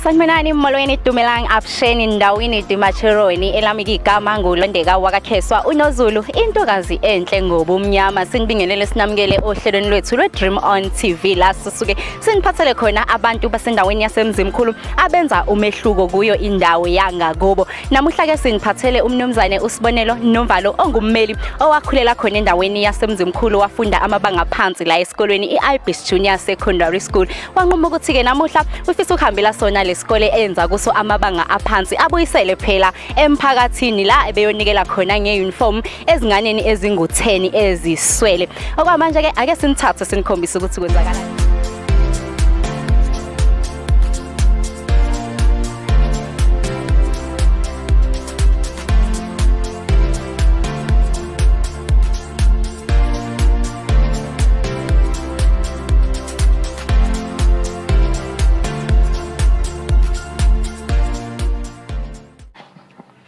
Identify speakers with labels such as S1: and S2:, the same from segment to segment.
S1: Sanibonani molweni dumelang absheni ndawini dimachironi elamiki igama nguLondeka wakaKheswa uNozulu intokazi enhle ngobumnyama sinibingelele sinamukele ohlelweni lwethu lweDream on TV la sisuke siniphathele khona abantu basendaweni yaseMzimkhulu abenza umehluko kuyo indawo yangakubo. Namuhla ke siniphathele umnumzane uSbonelo Nomvalo ongummeli owakhulela khona endaweni yaseMzimkhulu wafunda amabanga phansi la esikolweni iIbisi Junior Secondary School. Wanquma ukuthi ke namuhla ufisa ukuhambela sona lesikole enza kuso amabanga aphansi abuyisele phela emphakathini la ebeyonikela khona ngeuniform ezinganeni ezingu10 eziswele. Okwamanje ke ake sinithathe sinikhombise ukuthi kwenzakalani.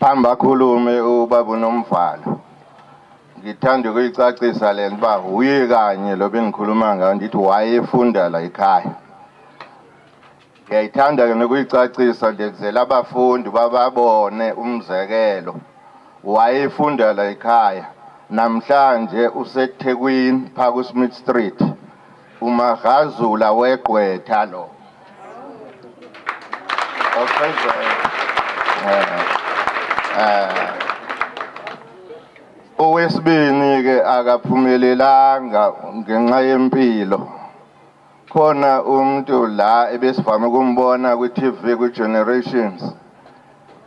S2: Hamba khulume ubaba Nomvalo. Ngithanda ukuyicacisa lento ba uye kanye lo bengikhuluma ngayo ndithi wayefunda la ekhaya. Ngiyayithanda ke nokuyicacisa ndenzela abafundi bababone umzekelo. Wayefunda la ekhaya. Namhlanje useThekwini phaka kuSmith Street. Umagazula weqwetha lo. Owesibini ke akaphumelelanga ngenxa yempilo. Khona umuntu la ebesivame ukumbona ku-TV ku-Generations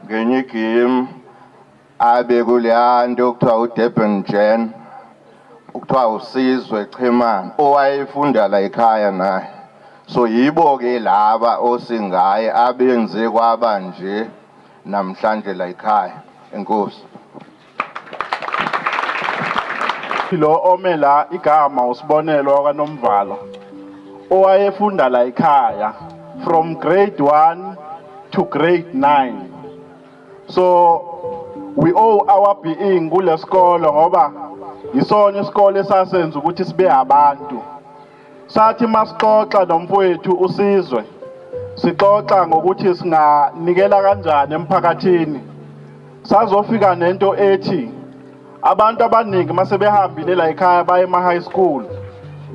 S2: ngenye game abe kuleyanto okuthiwa uDurban Gen okuthiwa uSizwe Chemani owayefunda la ekhaya naye. So yibo ke laba osingaye abenze kwaba nje namhlanje la ekhaya. Enkosi.
S3: Lo omela igama uSbonelo kaNomvalo owayefunda la ekhaya from grade 1 to grade 9. So we owe our being kule skolo ngoba isona isikole sasenza ukuthi sibe abantu. Sathi masixoxa nomfowethu uSizwe sixoxa ngokuthi singanikela kanjani emphakathini. Sazofika nento ethi abantu abaningi mase behambile la ekhaya baye ema-high school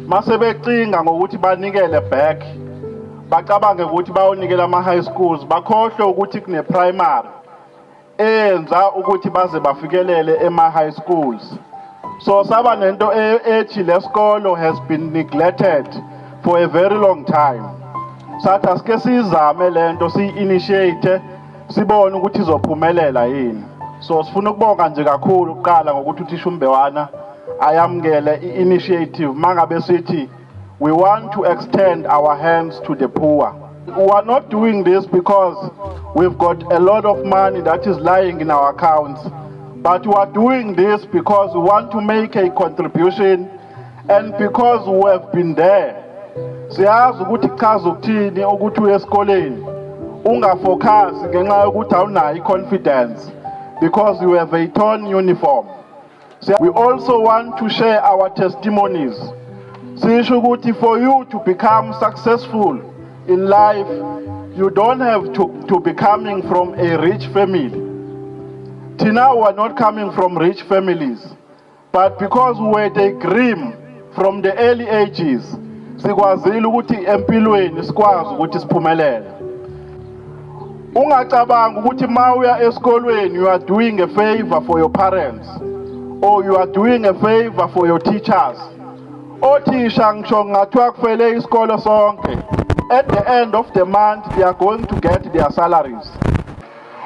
S3: mase becinga ngokuthi banikele back bacabange ukuthi bayonikela ama-high schools bakhohlwe ukuthi kune-primary enza ukuthi baze bafikelele ema-high schools. So saba nento ethi lesikolo has been neglected for a very long time. Sathi asike sizame lento si-initiate sibone ukuthi izophumelela yini. So sifuna ukubonga nje kakhulu uqala ngokuthi uthisha uMbewana ayamukele i-initiative mangabe sithi we want to extend our hands to the poor. We are not doing this because we've got a lot of money that is lying in our accounts, but we are doing this because we want to make a contribution and because we have been there. Siyazi ukuthi chaza ukuthini ukuthi uye esikoleni ungafocus ngenxa yokuthi awunayo i-confidence because you have a torn uniform. So we also want to share our testimonies. Sisho ukuthi for you to become successful in life, you don't have to be coming from a rich family. Till now we are not coming from rich families, but because we had a dream from the early ages, sikwazile ukuthi empilweni sikwazi ukuthi siphumelele. Ungacabanga ukuthi mawuya esikolweni you are doing a favor for your parents or you are doing a favor for your teachers. Othisha ngisho ngathiwa kufele isikolo sonke. At the end of the month they are going to get their salaries.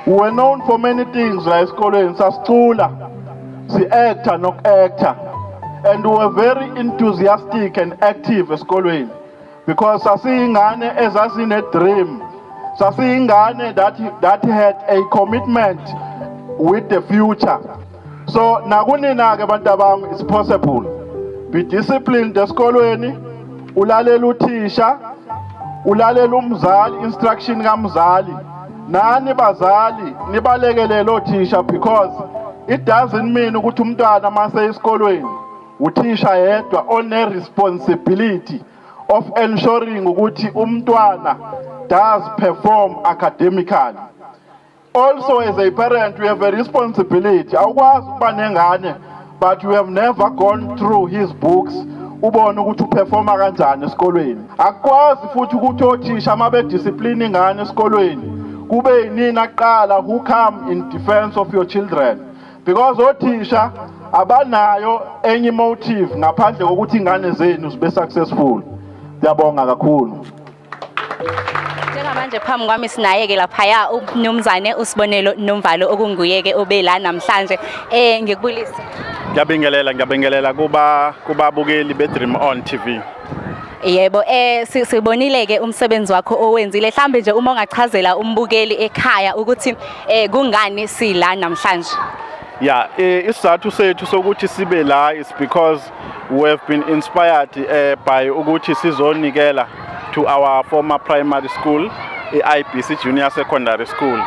S3: We were known for many things la esikolweni sasicula, si-actor noku-actor. And we were very enthusiastic and active esikolweni because sasiyingane ezasine-dream. Sasiyingane that had a commitment with the future. So nakunina ke bantu bami it's possible. Be disciplined esikolweni, ulalela uthisha, ulalela umzali, instruction kamzali. Nani bazali nibalekelele othisha because it doesn't mean ukuthi umntwana mase esikolweni uthisha yedwa one responsibility of ensuring ukuthi umntwana does perform academically. Also, as a parent, we have a responsibility. Awukwazi ukuba nengane, but you have never gone through his books ubone ukuthi uperforma kanjani esikolweni. Akwazi futhi ukuthi othisha amabe discipline ingane esikolweni kube yinina kuqala who come in defense of your children, because othisha abanayo enye motive ngaphandle kokuthi ingane zenu zibe successful. Ngiyabonga kakhulu.
S1: Njengamanje phambi kwami sinayeke laphaya umnumzane uSbonelo Nomvalo okunguyeke obela namhlanje ngikubulisa.
S4: Ngiyabingelela kubabukeli beDream On TV.
S1: Yebo sibonile ke umsebenzi wakho owenzile, mhlambe nje uma ungachazela umbukeli ekhaya ukuthi kungani sila namhlanje.
S4: Yeah, isizathu sethu sokuthi sibe la is because we have been inspired by ukuthi sizonikela to our former primary school, Ibisi Junior Secondary School.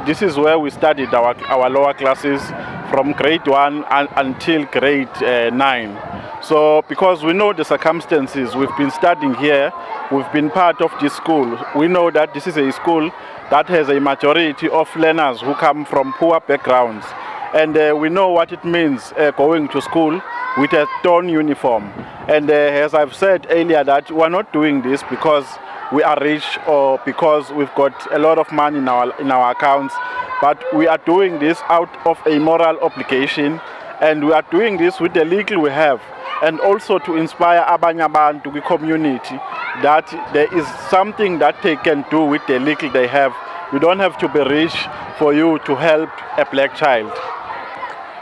S4: This is where we studied our lower classes from grade 1 until grade 9. So because we know the circumstances, we've been studying here, we've been part of this school. We know that this is a school that has a majority of learners who come from poor backgrounds. And we know what it means going to school with a torn uniform. And as I've said earlier, that we're not doing this because we are rich or because we've got a lot of money in our accounts, but we are doing this out of a moral obligation, and we are doing this with the little we have, and also to inspire abanye abantu to the community that there is something that they can do with the little they have. You don't have to be rich for you to help a black child.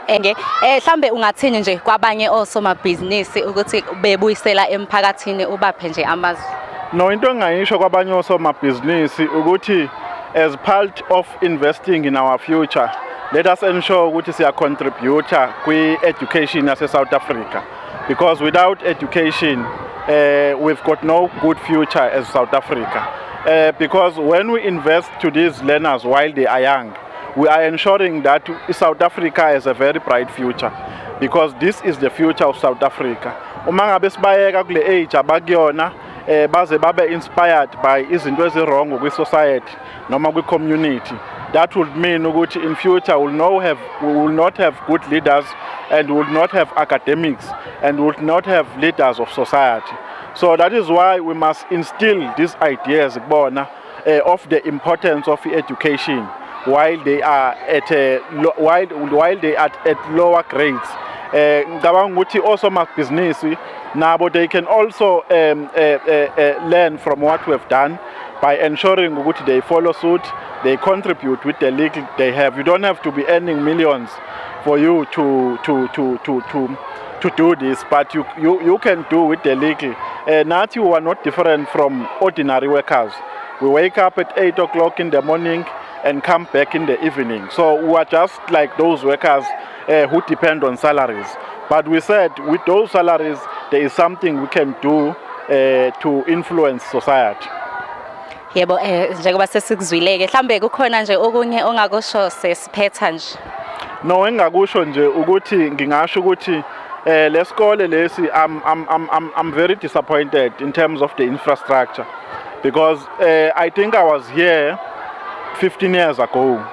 S1: Mhlambe ungathini nje kwabanye osomabhizinisi ukuthi bebuyisela emphakathini ubaphe nje amazwi?
S4: No, into engayisho kwabanye osomabhizinisi ukuthi as part of investing in our future, let us ensure ukuthi siya contribute kwi-education yase South Africa, because without education we've got no good future as South Africa. Because when we invest to these learners while they are young, we are ensuring that South Africa has a very bright future, because this is the future of South Africa. Uma ngabe sibayeka kule age abakuyona baze babe inspired by izinto ezirong kwi society noma kwi community, that would mean ukuthi in future we will not have good leaders, and we will not have academics, and we will not have leaders of society. So that is why we must instill these ideas of the importance of education while they are at lower grades. Ngicabanga ukuthi osomabhizinisi nabo they can also learn from what we have done by ensuring ukuthi they follow suit, they contribute with the little they have. You don't have to be earning millions for you to do this, but you can do with the little. Nathi we are not different from ordinary workers. We wake up at 8 o'clock in the morning and come back in the evening. So we are just like those workers who depend on salaries. But we said with those salaries, there is something we can do to influence society.
S1: Yebo njengoba sesikuzwileke mhlambe kukhona nje okunye ongakusho sesiphetha nje.
S4: No, engakusho nje ukuthi ngingasho ukuthi lesikole lesi I'm very disappointed in terms of the infrastructure, because I think I was here 15 years ago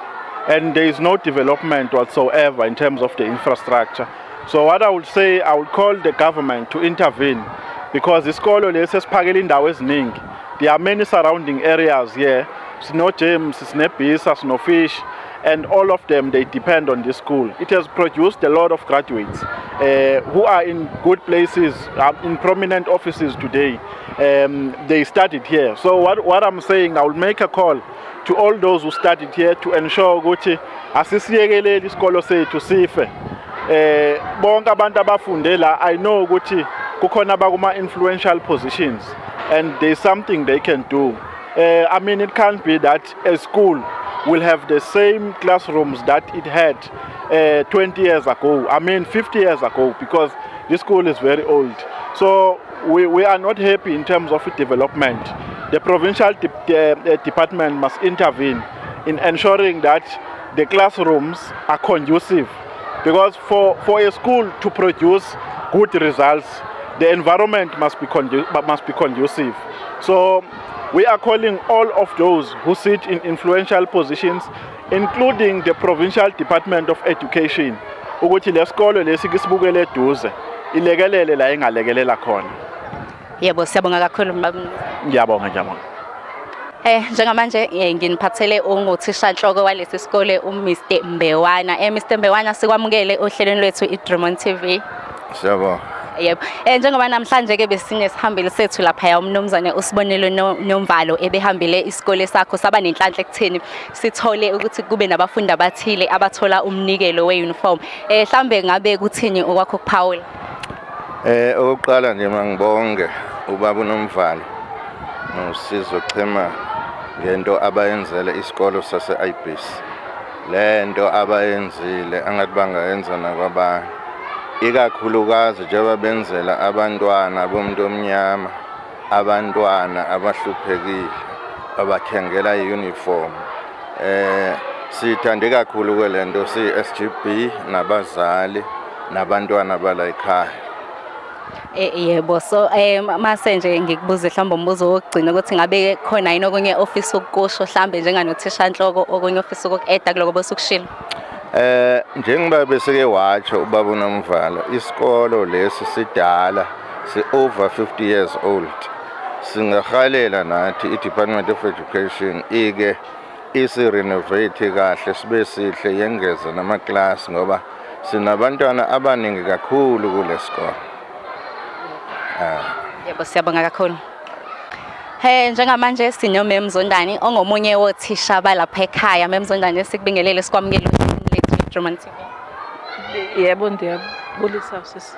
S4: and there is no development whatsoever in terms of the infrastructure. So what I would say, I would call the government to intervene, because isikolo lesi esiphakela indawo eziningi. There are many surrounding areas here. Sino James, sino Bisa, sino Fish, and all of them, they depend on this school. It has produced a lot of graduates who are in good places, in prominent offices today. They studied here. So what I'm saying, I will make a call to all those who studied here to ensure ukuthi asisiyekelele isikolo sethu sife. Bonke abantu abafunde la, I know ukuthi kukhona bakuma influential positions, and there's something they can do. I mean, it can't be that a school will have the same classrooms that it had 20 years ago, I mean 50 years ago, because this school is very old. So we are not happy in terms of development. The provincial department must intervene in ensuring that the classrooms are conducive, because for a school to produce good results, the environment must be conducive. So we are calling all of those who sit in influential positions, including the Provincial Department of Education, ukuthi lesikole lesi kisibukele eduze ilekelele la engalekelela khona.
S1: Yebo, siyabonga kakhulu baba.
S4: Ngiyabonga.
S1: Njengamanje nginiphathele unguthisha nhloko walesi sikole uMr Mbewana. Mr Mbewana sikwamukele ohlelweni lwethu iDream TV.
S2: Siyabonga.
S1: Yebo. Njengoba namhlanje ke besinesihambeli sethu lapha umnumzane uSbonelo Nomvalo ebehambile isikole sakho saba nenhlanhla ekutheni sithole ukuthi kube nabafundi abathile abathola umnikelo weuniform. Mhlambe ngabe kuthini okwakho kuphawula?
S2: Okokuqala nje mangibonge ubaba uNomvalo noSizwe Chema ngento abayenzele isikolo sase Ibisi. Lento abayenzile angathi bangayenza nakwabanye. Ikakhulukazi njengoba benzela abantwana bomuntu omnyama, abantwana abahluphekile abakhengela iuniform. Sithande kakhulu kwelento SGB nabazali nabantwana bala ekhaya.
S1: Yebo, so mase nje ngikubuze mhlawumbe umbuzo wokugcina ukuthi ngabe khona yini okunye office ukusho mhlambe njenganothisha nhloko okunye office ukeda kuloko bosukushilo.
S2: Njengoba beseke watsho ubaba uNomvalo, isikolo lesi sidala, si over 50 years old. Singahalela nathi iDepartment of Education ike isi renovate kahle sibe sihle yengeze nama class ngoba sinabantwana abaningi kakhulu kule sikole.
S1: Yebo, siyabonga kakhulu. Njengamanje sinomem Mzondani ongomunye wothisha balapha ekhaya. Mem Mzondani sikubingelele sikwamukele Durban TV.
S5: Yebo, ndiyabulisa sisi.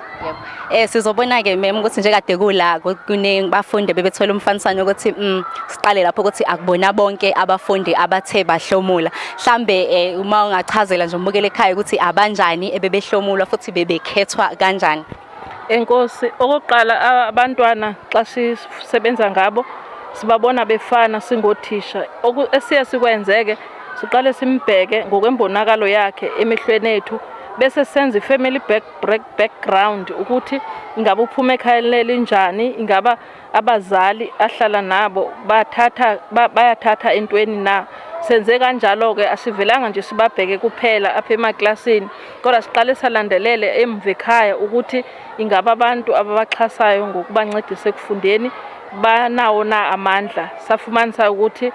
S1: Yebo. Sizobona ke mem ukuthi nje kade kula kunebafundi bebethola umfanisano ukuthi siqale lapho ukuthi akubona bonke abafundi abathe bahlomula. Mhlambe uma ungachazela nje umbukele ekhaya ukuthi abanjani ebebehlomula futhi bebekhethwa kanjani.
S5: Enkosi, okokuqala abantwana xa sisebenza ngabo sibabona befana singothisha. Esiye sikwenzeke siqale simbheke ngokwembonakalo yakhe emehlweni ethu bese senza ifamily background ukuthi ingabe uphuma ekhaya linjani, ingaba abazali ahlala nabo bayathatha entweni na. Senze kanjalo ke asivelanga nje sibabheke kuphela apha emaklasini kodwa siqale salandelele emva ekhaya ukuthi ingaba abantu ababaxhasayo ngokubancedisa ekufundeni banawo na amandla. Safumanisa ukuthi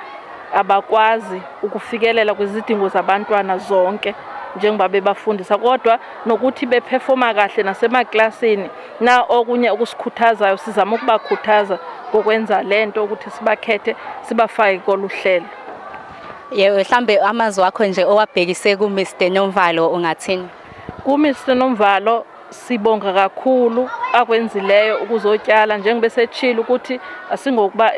S5: abakwazi ukufikelela kwizidingo zabantwana zonke njengoba bebafundisa kodwa nokuthi beperforma kahle nasemaklasini na okunye okusikhuthazayo sizama ukubakhuthaza ngokwenza lento ukuthi sibakhethe sibafake koluhlelo.
S1: Yebo, mhlambe amazwi akho nje owabhekise kuMr Nomvalo ungathini?
S5: KuMr Nomvalo sibonga kakhulu akwenzileyo ukuzotyala njengoba setshila ukuthi asingokuba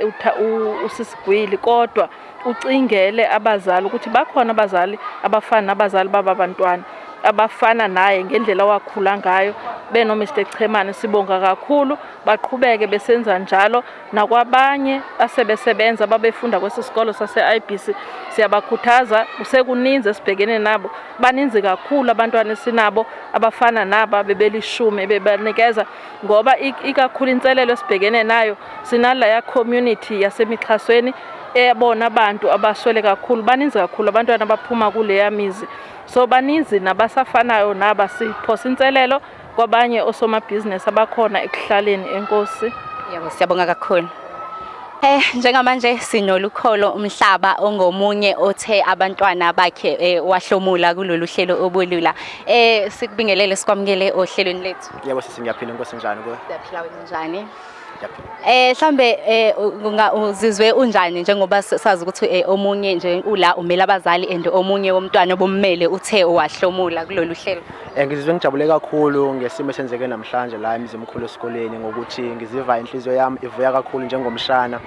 S5: usisigwili kodwa ucingele abazali ukuthi bakhona abazali abafana nabazali babantwana abafana naye ngendlela wakhula ngayo beno Mr Chemane. Sibonga kakhulu baqhubeke besenza njalo nakwabanye asebesebenza babefunda kwesisikolo sase Ibisi. Siyabakhuthaza usekuninzi esibhekene nabo, baninzi kakhulu abantwana esinabo abafana naba bebelishumi bebanikeza ngoba ikakhulu inselelo esibhekene nayo sinala ya community yasemixhasweni ebona abantu abaswele kakhulu, baninzi kakhulu abantwana abaphuma kule yamizi. So baninzi nabasafanayo naba siphosa inselelo kwabanye osomabhizinisi abakhona ekuhlaleni. Enkosi.
S1: Yebo, siyabonga kakhulu. Njengamanje sinolukholo umhlaba ongomunye othe abantwana bakhe wahlomula kulolu hlelo obulula. Sikubingelele sikwamukele ohlelweni lethu.
S6: Yebo sisi, ngiyaphila. Inkosi njani ko?
S1: Siyaphila njani? Mhlambe uzizwe unjani njengoba sazi ukuthi omunye nje ula umela abazali and omunye womntwana bommele uthe wahlomula kulolu hlelo?
S6: Ngizizwe ngijabule kakhulu ngesimo esenzeke namhlanje la Umzimkhulu esikoleni ngokuthi ngiziva inhliziyo yami ivuya kakhulu njengomshana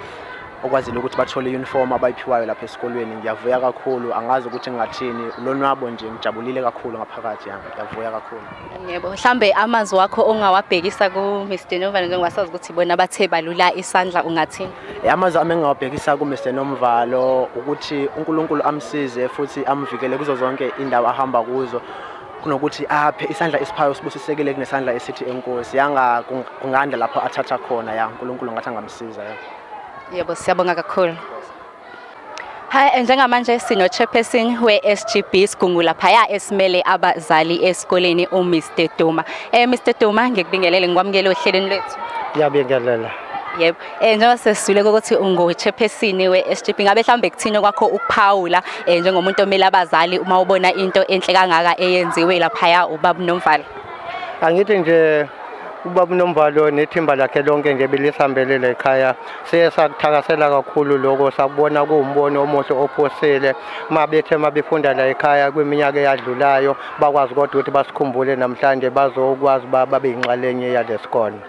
S6: okwazile ukuthi bathole uniform abayiphiwayo lapha esikoleni. Ngiyavuya kakhulu, angazi ukuthi ngingathini, lonwabo nje ngijabulile kakhulu ngaphakathi yami. Ngiyavuya kakhulu.
S1: Yebo, mhlambe amazwi wakho ongawabhekisa kuMr Nomvalo njengoba sazi ukuthi bona bathe balula isandla ungathini?
S6: Amazwi ami engawabhekisa kuMr Nomvalo ukuthi uNkulunkulu amsize futhi amvikele kuzo zonke indawo ahamba kuzo. kunokuthi aphe isandla esiphayo sibusisekile kunesandla esithi enkosi yanga kunganda lapho athatha khona ya uNkulunkulu ngathi angamsiza ya.
S1: Yebo, siyabonga kakhulu. Hi, njengamanje sino chairperson we-SGB Sigungu laphaya esimele abazali esikoleni uMr Duma. Mr Duma, ngikubingelele ngikwamukele ohlelweni lwethu.
S7: Ngiyabingelela.
S1: Yebo. Njengoba sesizule ukuthi ungo-chairperson we-SGB, ngabe mhlawumbe kuthini kwakho ukuphawula njengomuntu omele abazali uma ubona into enhle kangaka eyenziwe laphaya uBaba Nomvalo?
S7: Angithi nje uBaba Nomvalo nethimba lakhe lonke nje belisambelele ekhaya siye sakuthakasela kakhulu lokho, sakubona kuwumbono omuhle ophosile mabefunda la ekhaya kwiminyaka eyadlulayo bakwazi kodwa ukuthi basikhumbule namhlanje bazokwazi babe yingxalenye yalesikole.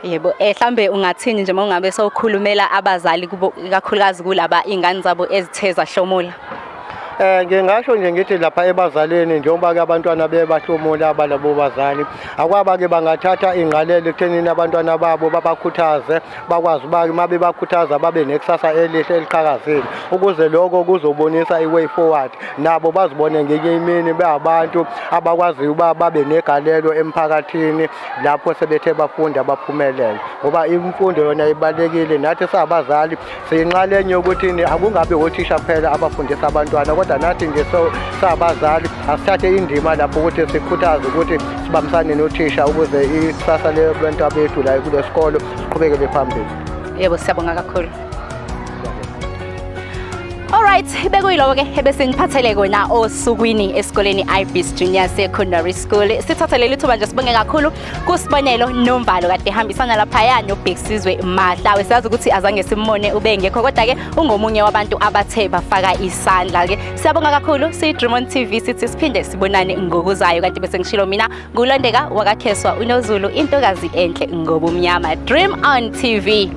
S1: Yebo, mhlambe ungathini nje mangabe sowukhulumela abazali kakhulukazi kulaba ingane zabo ezithe zahlomula?
S7: Ngingasho nje ngithi lapha ebazaleni njengoba ke abantwana bebahlomula abalabo bazali akwaba ke bangathatha ingqalelo ekuthenini abantwana babo babakhuthaze bakwazi uba mabe bakhuthaza babe nekusasa elihle eliqhakazile ukuze lokho kuzobonisa iway forward nabo bazibone ngenye imini beabantu abakwazi uba babe negalelo emphakathini lapho sebethe bafunda baphumelele ngoba imfundo yona ibalekile nathi sabazali siyinqalenye ukuthi akungabe othisha kuphela abafundisa abantwana nathi nje sabazali asithathe indima lapho ukuthi sikhuthaze ukuthi sibambisane nothisha ukuze ikusasa lebantwana bethu la kulesikolo siqhubekele phambili.
S1: Yebo, siyabonga kakhulu. Alright, bekuyilo ke ebese ngiphathele kona osukwini esikoleni Ibisi Junior Secondary School. Sithathelele ithuba nje sibonge kakhulu kuSbonelo Nomvalo kade ehambisana lapha noBhekisizwe Mahlawe. Siyazi ukuthi azange simbone ubengekho kodwa ke ungomunye wabantu abathe bafaka isandla ke. Siyabonga kakhulu. Durban TV sithi siphinde sibonane ngokuzayo kanti bese ngishilo mina nguLondeka wakakheswa uNozulu intokazi enhle ngobumnyama. Dream on TV.